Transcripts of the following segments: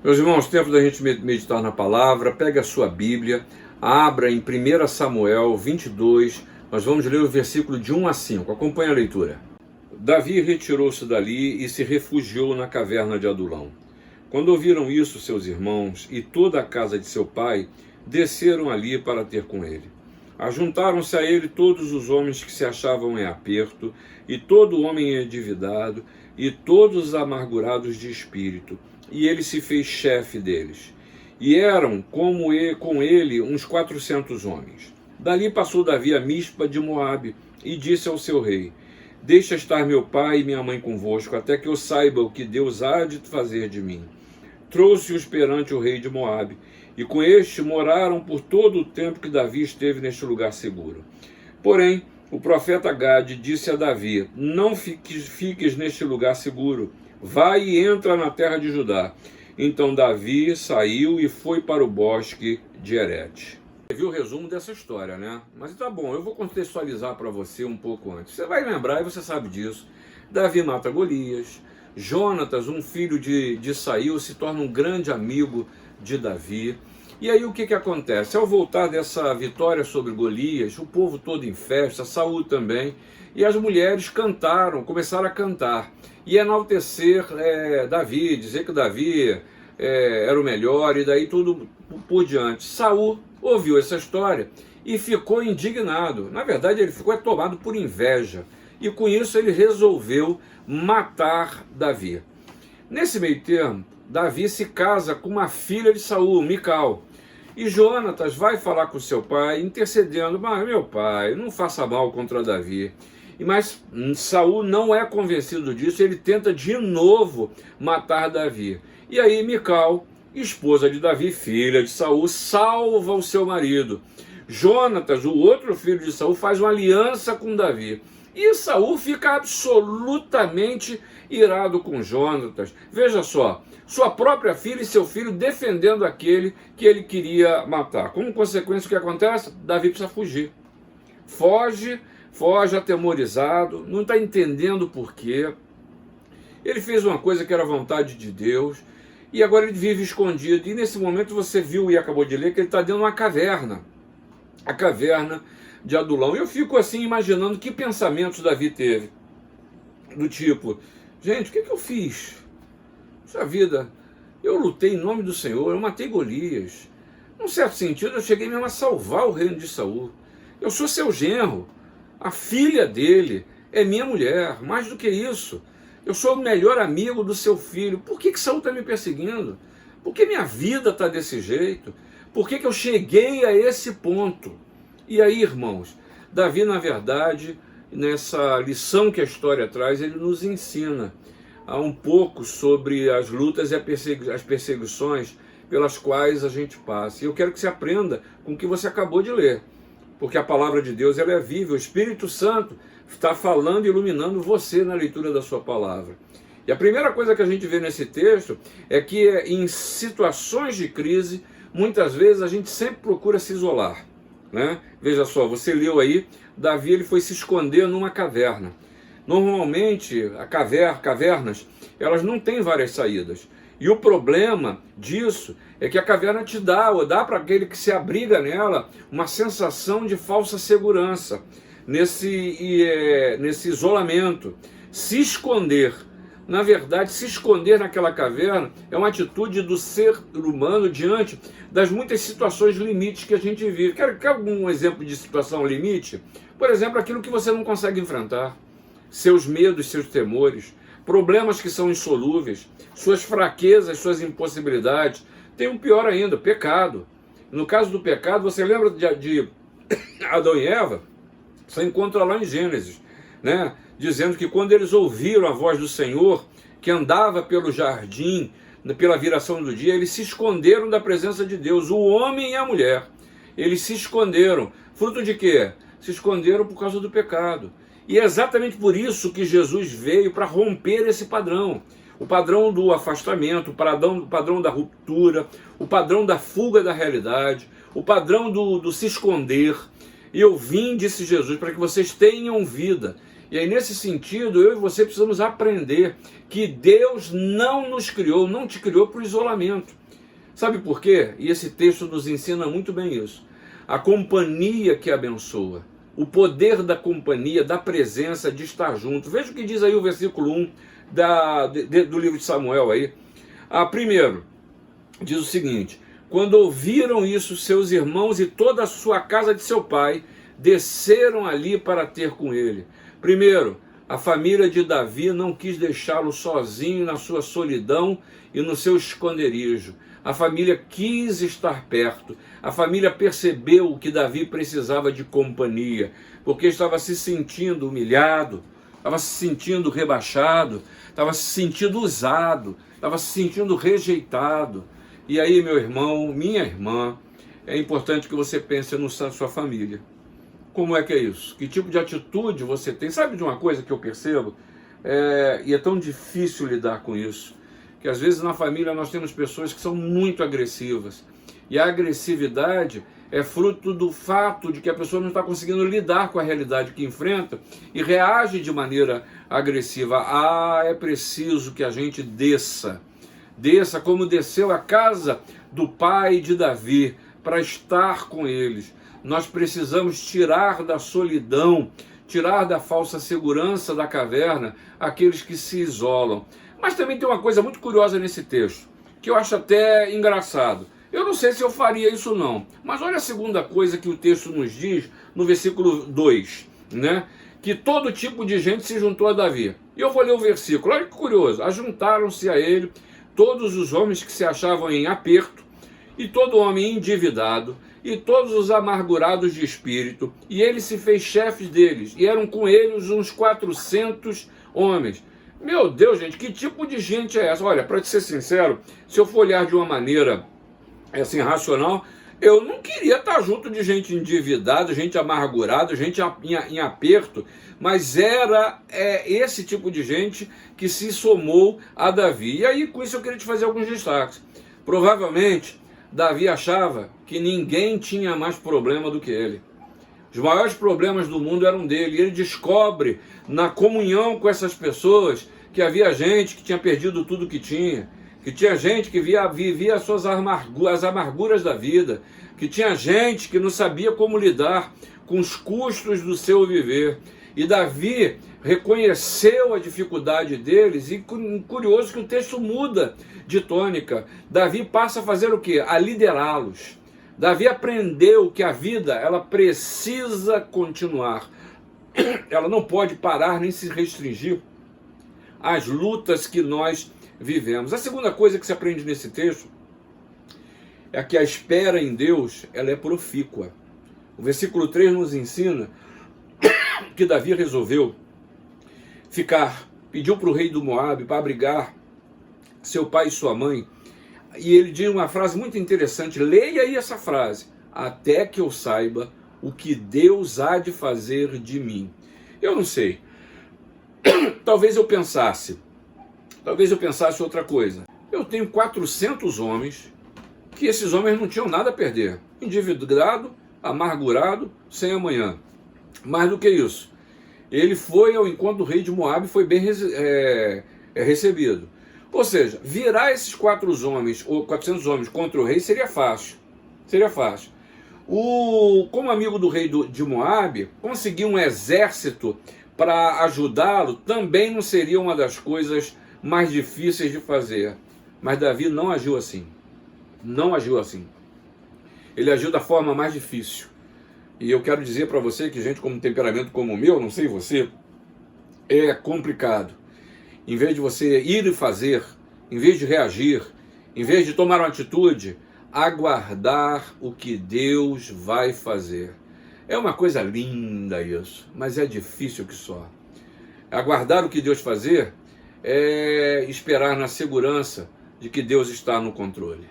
Meus irmãos, tempo da gente meditar na palavra. Pega a sua Bíblia, abra em 1 Samuel 22, nós vamos ler o versículo de 1 a 5, acompanha a leitura. Davi retirou-se dali e se refugiou na caverna de Adulão. Quando ouviram isso, seus irmãos e toda a casa de seu pai desceram ali para ter com ele. Ajuntaram-se a ele todos os homens que se achavam em aperto, e todo homem endividado, e todos os amargurados de espírito, e ele se fez chefe deles. E eram com ele uns 400 homens. Dali passou Davi a Mispa de Moabe, e disse ao seu rei: deixa estar meu pai e minha mãe convosco, até que eu saiba o que Deus há de fazer de mim. Trouxe-os perante o rei de Moabe, e com este moraram por todo o tempo que Davi esteve neste lugar seguro. Porém, o profeta Gade disse a Davi: não fiques neste lugar seguro, vai e entra na terra de Judá. Então Davi saiu e foi para o bosque de Herete. Você viu o resumo dessa história, né? Mas tá bom, eu vou contextualizar para você um pouco antes. Você vai lembrar, e você sabe disso. Davi mata Golias. Jonatas, um filho de Saul, se torna um grande amigo de Davi. E aí o que acontece? Ao voltar dessa vitória sobre Golias, o povo todo em festa, Saul também, e as mulheres começaram a cantar e enaltecer Davi, dizer que Davi era o melhor, e daí tudo por diante. Saul ouviu essa história e ficou indignado. Na verdade, ele ficou tomado por inveja, e com isso ele resolveu matar Davi. Nesse meio tempo, Davi se casa com uma filha de Saul, Mical. E Jonatas vai falar com seu pai, intercedendo: mas meu pai, não faça mal contra Davi. Mas Saul não é convencido disso, ele tenta de novo matar Davi. E aí Mical, esposa de Davi, filha de Saul, salva o seu marido. Jonatas, o outro filho de Saul, faz uma aliança com Davi. E Saul fica absolutamente irado com Jonatas. Veja só, sua própria filha e seu filho defendendo aquele que ele queria matar. Como consequência, o que acontece? Davi precisa fugir. Foge atemorizado, não está entendendo por quê. Ele fez uma coisa que era vontade de Deus, e agora ele vive escondido. E nesse momento você viu e acabou de ler que ele está dentro de uma caverna. A caverna de Adulão. Eu fico assim imaginando que pensamentos Davi teve. Do tipo: gente, o que eu fiz? Essa vida, eu lutei em nome do Senhor, eu matei Golias. Num certo sentido, eu cheguei mesmo a salvar o reino de Saul. Eu sou seu genro. A filha dele é minha mulher. Mais do que isso, eu sou o melhor amigo do seu filho. Por que Saul está me perseguindo? Por que minha vida está desse jeito? Por que eu cheguei a esse ponto? E aí, irmãos, Davi, na verdade, nessa lição que a história traz, ele nos ensina um pouco sobre as lutas e as perseguições pelas quais a gente passa. E eu quero que você aprenda com o que você acabou de ler, porque a palavra de Deus, ela é viva. O Espírito Santo está falando e iluminando você na leitura da sua palavra. E a primeira coisa que a gente vê nesse texto é que em situações de crise, muitas vezes a gente sempre procura se isolar, né? Veja só, você leu aí, Davi ele foi se esconder numa caverna. Normalmente, cavernas, elas não têm várias saídas. E o problema disso é que a caverna te dá, ou dá para aquele que se abriga nela, uma sensação de falsa segurança, nesse isolamento. Se esconder, na verdade, se esconder naquela caverna é uma atitude do ser humano diante das muitas situações limites que a gente vive. Quer algum exemplo de situação limite? Por exemplo, aquilo que você não consegue enfrentar, seus medos, seus temores, problemas que são insolúveis, suas fraquezas, suas impossibilidades. Tem um pior ainda, pecado. No caso do pecado, você lembra de Adão e Eva? Você encontra lá em Gênesis, né? Dizendo que quando eles ouviram a voz do Senhor, que andava pelo jardim, pela viração do dia, eles se esconderam da presença de Deus, o homem e a mulher. Eles se esconderam. Fruto de quê? Se esconderam por causa do pecado. E é exatamente por isso que Jesus veio, para romper esse padrão. O padrão do afastamento, o padrão da ruptura, o padrão da fuga da realidade, o padrão do se esconder. E eu vim, disse Jesus, para que vocês tenham vida E aí, nesse sentido, eu e você precisamos aprender que Deus não nos criou, não te criou para o isolamento. Sabe por quê? E esse texto nos ensina muito bem isso. A companhia que abençoa, o poder da companhia, da presença, de estar junto. Veja o que diz aí o versículo 1 do livro de Samuel aí. Primeiro, diz o seguinte: quando ouviram isso, seus irmãos e toda a sua casa de seu pai desceram ali para ter com ele. Primeiro, a família de Davi não quis deixá-lo sozinho na sua solidão e no seu esconderijo. A família quis estar perto. A família percebeu que Davi precisava de companhia, porque estava se sentindo humilhado, estava se sentindo rebaixado, estava se sentindo usado, estava se sentindo rejeitado. E aí, meu irmão, minha irmã, é importante que você pense na sua família. Como é que é isso? Que tipo de atitude você tem? Sabe de uma coisa que eu percebo? E é tão difícil lidar com isso, que às vezes na família nós temos pessoas que são muito agressivas. E a agressividade é fruto do fato de que a pessoa não está conseguindo lidar com a realidade que enfrenta e reage de maneira agressiva. É preciso que a gente desça como desceu a casa do pai de Davi, para estar com eles. Nós precisamos tirar da solidão, tirar da falsa segurança da caverna aqueles que se isolam. Mas também tem uma coisa muito curiosa nesse texto, que eu acho até engraçado. Eu não sei se eu faria isso não, mas olha a segunda coisa que o texto nos diz no versículo 2, né? Que todo tipo de gente se juntou a Davi. E eu vou ler o versículo, olha que curioso. Ajuntaram-se a ele todos os homens que se achavam em aperto, e todo homem endividado, e todos os amargurados de espírito, e ele se fez chefe deles, e eram com eles uns 400 homens. Meu Deus, gente, que tipo de gente é essa? Olha, para te ser sincero, se eu for olhar de uma maneira assim, racional, eu não queria estar junto de gente endividada, gente amargurada, gente em aperto, mas era esse tipo de gente que se somou a Davi. E aí, com isso, eu queria te fazer alguns destaques. Provavelmente, Davi achava que ninguém tinha mais problema do que ele. Os maiores problemas do mundo eram dele. E ele descobre, na comunhão com essas pessoas, que havia gente que tinha perdido tudo que tinha gente que vivia as amarguras da vida, que tinha gente que não sabia como lidar com os custos do seu viver. E Davi reconheceu a dificuldade deles, e curioso que o texto muda de tônica. Davi passa a fazer o quê? A liderá-los. Davi aprendeu que a vida, ela precisa continuar. Ela não pode parar nem se restringir às lutas que nós vivemos. A segunda coisa que se aprende nesse texto é que a espera em Deus, ela é profícua. O versículo 3 nos ensina que Davi resolveu pediu para o rei do Moabe para abrigar seu pai e sua mãe, e ele diz uma frase muito interessante, leia aí essa frase: até que eu saiba o que Deus há de fazer de mim. Eu não sei, talvez eu pensasse outra coisa. Eu tenho 400 homens, que esses homens não tinham nada a perder, endividado, amargurado, sem amanhã. Mais do que isso, ele foi ao encontro do rei de Moabe e foi bem recebido. Ou seja, virar esses 400 homens contra o rei seria fácil. Como amigo do rei de Moabe, conseguir um exército para ajudá-lo também não seria uma das coisas mais difíceis de fazer. Mas Davi não agiu assim. Ele agiu da forma mais difícil. E eu quero dizer para você que gente com um temperamento como o meu, não sei você, é complicado. Em vez de você ir e fazer, em vez de reagir, em vez de tomar uma atitude, aguardar o que Deus vai fazer. É uma coisa linda isso, mas é difícil que só. Aguardar o que Deus fazer é esperar na segurança de que Deus está no controle.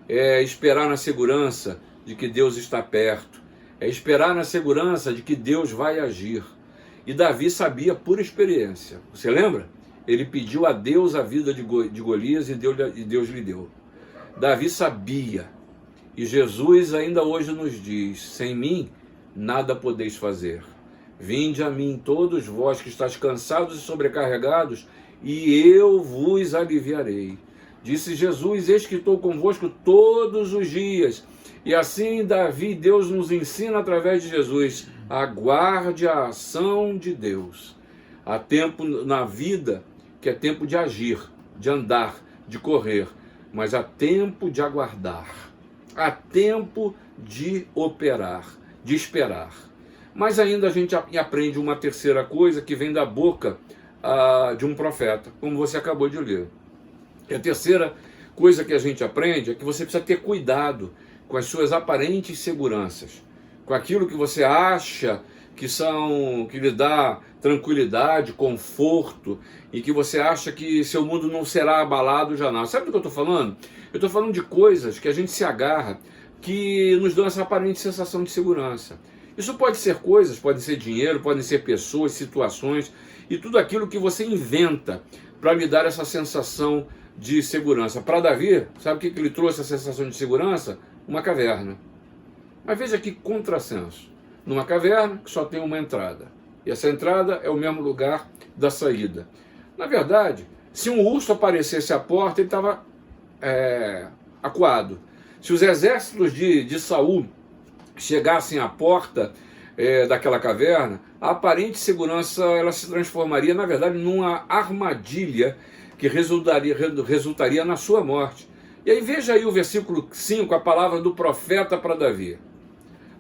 É esperar na segurança de que Deus está perto. É esperar na segurança de que Deus vai agir. E Davi sabia por experiência. Você lembra? Ele pediu a Deus a vida de Golias e Deus lhe deu. Davi sabia. E Jesus ainda hoje nos diz: sem mim, nada podeis fazer. Vinde a mim todos vós que estáis cansados e sobrecarregados, e eu vos aliviarei. Disse Jesus, eis que estou convosco todos os dias. E assim Davi, Deus nos ensina através de Jesus, aguarde a ação de Deus. Há tempo na vida que é tempo de agir, de andar, de correr, mas há tempo de aguardar, há tempo de operar, de esperar. Mas ainda a gente aprende uma terceira coisa que vem da boca de um profeta, como você acabou de ler. E a terceira coisa que a gente aprende é que você precisa ter cuidado com as suas aparentes seguranças, com aquilo que você acha que lhe dá tranquilidade, conforto, e que você acha que seu mundo não será abalado jamais. Sabe do que eu estou falando? Eu estou falando de coisas que a gente se agarra, que nos dão essa aparente sensação de segurança. Isso pode ser coisas, pode ser dinheiro, podem ser pessoas, situações, e tudo aquilo que você inventa para lhe dar essa sensação de segurança. Para Davi, sabe o que ele trouxe a sensação de segurança? Uma caverna. Mas veja que contrassenso. Numa caverna que só tem uma entrada. E essa entrada é o mesmo lugar da saída. Na verdade, se um urso aparecesse à porta, ele estava acuado. Se os exércitos de Saul chegassem à porta daquela caverna, a aparente segurança ela se transformaria, na verdade, numa armadilha que resultaria na sua morte. E aí veja aí o versículo 5, a palavra do profeta para Davi.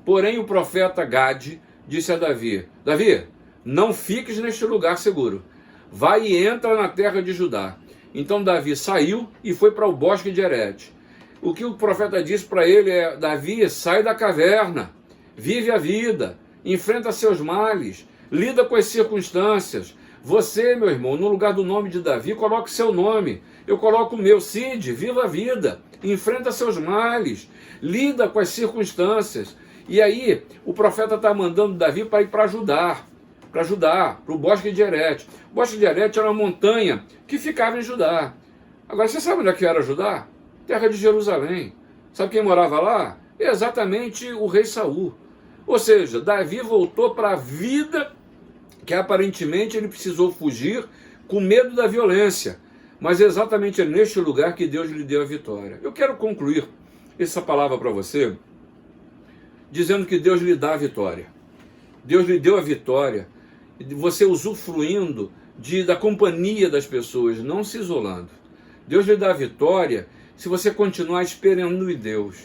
Porém o profeta Gade disse a Davi, Davi, não fiques neste lugar seguro, vai e entra na terra de Judá. Então Davi saiu e foi para o bosque de Herete. O que o profeta disse para ele é, Davi, sai da caverna, vive a vida, enfrenta seus males, lida com as circunstâncias. Você, meu irmão, no lugar do nome de Davi, coloque seu nome. Eu coloco o meu, Cid, viva a vida, enfrenta seus males, lida com as circunstâncias. E aí, o profeta está mandando Davi para ir para Judá, para o bosque de Herete. O bosque de Herete era uma montanha que ficava em Judá. Agora, você sabe onde é que era Judá? Terra de Jerusalém. Sabe quem morava lá? Exatamente o rei Saul. Ou seja, Davi voltou para a vida que aparentemente ele precisou fugir com medo da violência. Mas é exatamente neste lugar que Deus lhe deu a vitória. Eu quero concluir essa palavra para você dizendo que Deus lhe dá a vitória. Deus lhe deu a vitória, você usufruindo da companhia das pessoas, não se isolando. Deus lhe dá a vitória se você continuar esperando em Deus.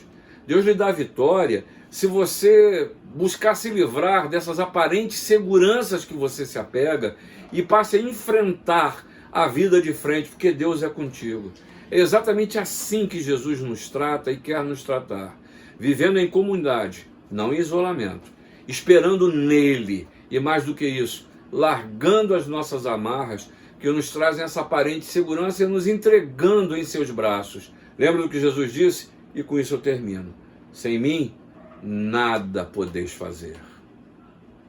Deus lhe dá a vitória se você buscar se livrar dessas aparentes seguranças que você se apega e passe a enfrentar a vida de frente, porque Deus é contigo. É exatamente assim que Jesus nos trata e quer nos tratar, vivendo em comunidade, não em isolamento, esperando nele, e mais do que isso, largando as nossas amarras que nos trazem essa aparente segurança e nos entregando em seus braços. Lembra do que Jesus disse? E com isso eu termino. Sem mim, nada podeis fazer.